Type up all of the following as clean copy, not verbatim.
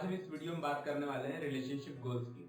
आज हम इस वीडियो में बात करने वाले हैं रिलेशनशिप गोल्स की।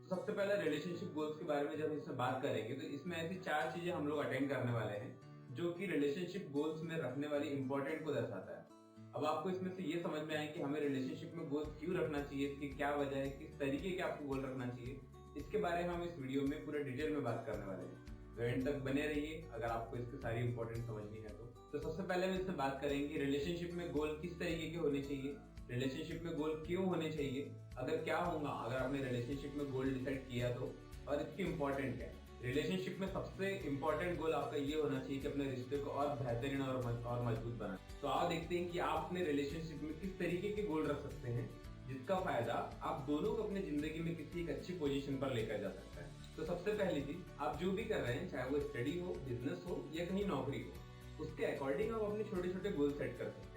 तो सबसे पहले रिलेशनशिप गोल्स के बारे में जब इसमें बात करेंगे तो इसमें ऐसी 4 चीजें हम लोग अटेंड करने वाले हैं जो कि रिलेशनशिप गोल्स में रखने वाली इंपॉर्टेंट को दर्शाता है। अब आपको इसमें से ये समझ में आए कि हमें रिलेशनशिप में गोल्स क्यों रखना चाहिए, इसकी क्या वजह है, किस तरीके के आपको गोल रखना चाहिए, इसके बारे में हम इस वीडियो में पूरे डिटेल में बात करने वाले हैं। तो एंड तक बने रहिए अगर आपको इसकी सारी इंपॉर्टेंट समझनी है तो सबसे पहले हम इसमें बात करेंगे रिलेशनशिप में गोल किस तरीके के होने चाहिए, रिलेशनशिप में गोल क्यों होने चाहिए, अगर क्या होगा अगर आपने रिलेशनशिप में गोल डिसाइड किया तो, और इसकी इंपॉर्टेंट है। रिलेशनशिप में सबसे इंपॉर्टेंट गोल आपका ये होना चाहिए कि अपने रिश्ते को और बेहतरीन और मजबूत बनाए। तो आप देखते हैं कि आप अपने रिलेशनशिप में किस तरीके के गोल रख सकते हैं जिसका फायदा आप दोनों को अपनी जिंदगी में किसी एक अच्छी पोजीशन पर लेकर जा सकता है। तो सबसे पहली चीज, आप जो भी कर रहे हैं, चाहे वो स्टडी हो, बिजनेस हो या कहीं नौकरी हो, उसके अकॉर्डिंग आप अपने छोटे छोटे गोल सेट कर सकते हैं।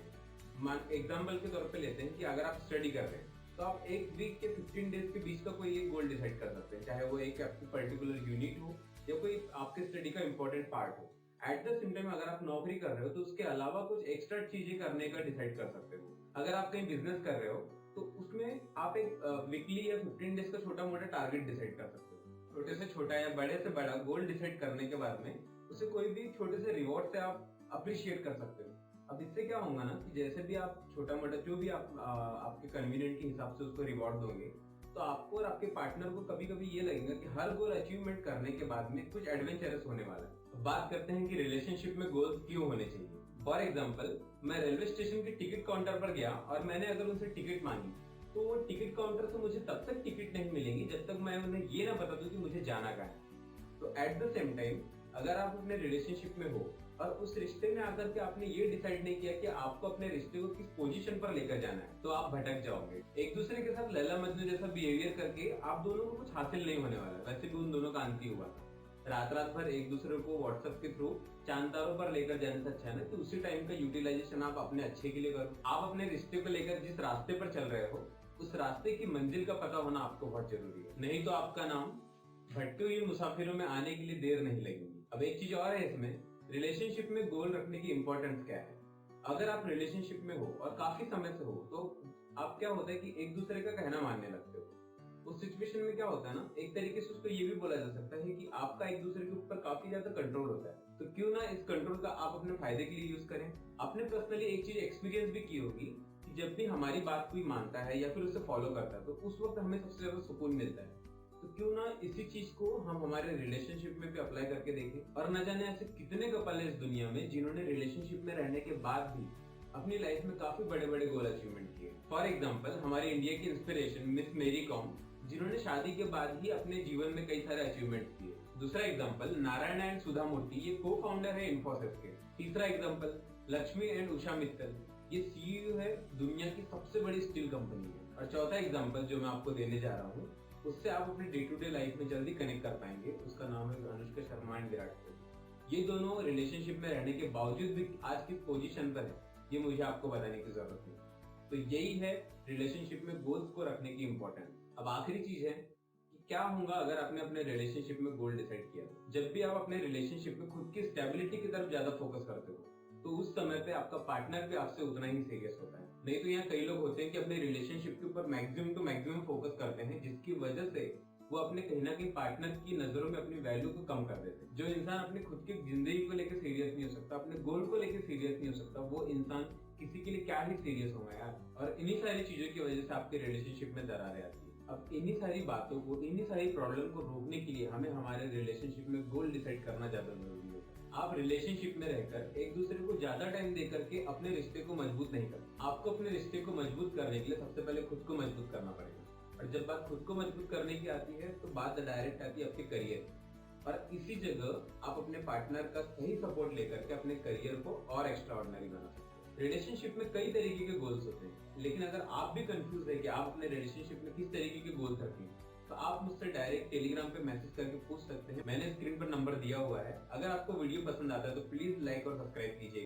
एग्जाम्पल के तौर पे लेते हैं कि अगर आप स्टडी कर रहे हैं तो आप एक वीक के 15 डेज के बीच का कोई एक गोल डिसाइड कर सकते हैं, चाहे वो एक आपकी पर्टिकुलर यूनिट हो या कोई आपके स्टडी का इंपॉर्टेंट पार्ट हो। एट द सेम टाइम अगर आप नौकरी कर रहे हो तो उसके अलावा कुछ एक्स्ट्रा चीजें करने का डिसाइड कर सकते हो। अगर आप कहीं बिजनेस कर रहे हो तो उसमें आप एक वीकली या 15 डेज का छोटा मोटा टारगेट डिसाइड कर सकते हो। छोटे से छोटा या बड़े से बड़ा गोल डिसाइड करने के बाद में उसे कोई भी छोटे से रिवॉर्ड से आप अप्रिशिएट कर सकते हो। अब इससे क्या होगा ना कि जैसे भी आप छोटा मोटा जो भी आप आपके कन्वीनियंट के हिसाब से उसको रिवॉर्ड दोगे तो आपको और आपके पार्टनर को कभी कभी ये लगेगा कि हर गोल अचीवमेंट करने के बाद में कुछ एडवेंचरस होने वाला है। अब बात करते हैं कि रिलेशनशिप में गोल्स क्यों होने चाहिए। फॉर एग्जाम्पल, मैं रेलवे स्टेशन के टिकट काउंटर पर गया और मैंने अगर उनसे टिकट मांगी तो वो टिकट काउंटर से मुझे तब तक टिकट नहीं मिलेगी जब तक मैं उन्हें ये ना बता दूं कि मुझे जाना कहाँ है। तो एट द सेम टाइम अगर आप अपने रिलेशनशिप में हो और उस रिश्ते में आकर के आपने ये डिसाइड नहीं किया कि आपको अपने रिश्ते को किस पोजीशन पर लेकर जाना है तो आप भटक जाओगे। एक दूसरे के साथ लैला मजनू जैसा बिहेवियर करके आप दोनों को कुछ हासिल नहीं होने वाला। वैसे भी उन दोनों का अंत ही हुआ था। रात रात भर एक दूसरे को व्हाट्सएप के थ्रू चांद तारों पर लेकर जाने से अच्छा है ना कि उसी टाइम का यूटिलाइजेशन आप अपने अच्छे के लिए करो। आप अपने रिश्ते को लेकर जिस रास्ते पर चल रहे हो उस रास्ते की मंजिल का पता होना आपको बहुत जरूरी है, नहीं तो आपका नाम भटके हुए मुसाफिरों में आने के लिए देर नहीं लगेगी। अब एक चीज और है इसमें, रिलेशनशिप में गोल रखने की इंपॉर्टेंस क्या है। अगर आप रिलेशनशिप में हो और काफी समय से हो तो आप क्या होता है कि एक दूसरे का कहना मानने लगते हो। उस सिचुएशन में क्या होता है ना, एक तरीके से उसको ये भी बोला जा सकता है कि आपका एक दूसरे के ऊपर काफी ज्यादा कंट्रोल होता है। तो क्यों ना इस कंट्रोल का आप अपने फायदे के लिए यूज करें। आपने पर्सनली एक चीज एक्सपीरियंस भी की होगी कि जब भी हमारी बात कोई मानता है या फिर उसे फॉलो करता है तो उस वक्त हमें सबसे ज्यादा सुकून मिलता है। तो क्यों ना इसी चीज को हम हमारे रिलेशनशिप में भी अप्लाई करके देखें। और न जाने ऐसे कितने कपल है इस दुनिया में जिन्होंने रिलेशनशिप में रहने के बाद भी अपनी लाइफ में काफी बड़े बड़े गोल अचीवमेंट किए। फॉर एग्जाम्पल, हमारे इंडिया की इंस्पिरेशन मिस मेरी कॉम, जिन्होंने शादी के बाद ही अपने जीवन में कई सारे अचीवमेंट किए। दूसरा एग्जाम्पल, नारायण एंड सुधा मूर्ति, ये को फाउंडर है इन्फोसिस के। तीसरा एग्जाम्पल, लक्ष्मी एंड उषा मित्तल, ये सीईओ है दुनिया की सबसे बड़ी स्टील कंपनी है। और चौथा एग्जाम्पल जो मैं आपको देने जा रहा हूँ उससे आप अपने डे टू डे लाइफ में जल्दी कनेक्ट कर पाएंगे, उसका नाम है अनुष्का शर्मा एंड विराट कोहली। ये दोनों रिलेशनशिप में रहने के बावजूद भी आज किस पोजीशन पर है ये मुझे आपको बताने की जरूरत नहीं। तो यही है रिलेशनशिप में गोल्स को रखने की इंपॉर्टेंस। अब आखिरी चीज है कि क्या होगा अगर आपने अपने रिलेशनशिप में गोल डिसाइड किया। जब भी आप अपने रिलेशनशिप में खुद की स्टेबिलिटी की तरफ ज्यादा फोकस करते हो तो उस समय पे आपका पार्टनर भी आपसे उतना ही सीरियस होता है। नहीं तो यहाँ कई लोग होते हैं कि अपने रिलेशनशिप के ऊपर मैक्सिमम टू मैक्सिमम फोकस करते हैं जिसकी वजह से वो अपने कहीं ना कहीं पार्टनर की नजरों में अपनी वैल्यू को कम कर देते हैं। जो इंसान अपनी खुद की जिंदगी को लेकर सीरियस नहीं हो सकता, अपने गोल को लेकर सीरियस नहीं हो सकता, वो इंसान किसी के लिए क्या ही सीरियस होगा यार। और इन्हीं सारी चीजों की वजह से आपके रिलेशनशिप में दरारें आती है। अब इन्हीं सारी बातों को, इन्हीं सारी प्रॉब्लम को रोकने के लिए हमें हमारे रिलेशनशिप में गोल डिसाइड करना ज्यादा जरूरी है। आप रिलेशनशिप में रहकर एक दूसरे को ज्यादा टाइम दे करके अपने रिश्ते को मजबूत नहीं करते। आपको अपने रिश्ते को मजबूत करने के लिए सबसे पहले खुद को मजबूत करना पड़ेगा। और जब बात खुद को मजबूत करने की आती है तो बात डायरेक्ट आती है आपके करियर। और इसी जगह आप अपने पार्टनर का सही सपोर्ट लेकर के अपने करियर को और एक्स्ट्रा ऑर्डिनरी बना सकते हैं। रिलेशनशिप में कई तरीके के गोल्स होते हैं, लेकिन अगर आप भी कंफ्यूज है कि आप अपने रिलेशनशिप में किस तरीके के गोल्स रखें तो आप मुझसे डायरेक्ट टेलीग्राम पे मैसेज करके पूछ सकते हैं। मैंने स्क्रीन पर नंबर दिया हुआ है। अगर आपको वीडियो पसंद आता है तो प्लीज लाइक और सब्सक्राइब कीजिए।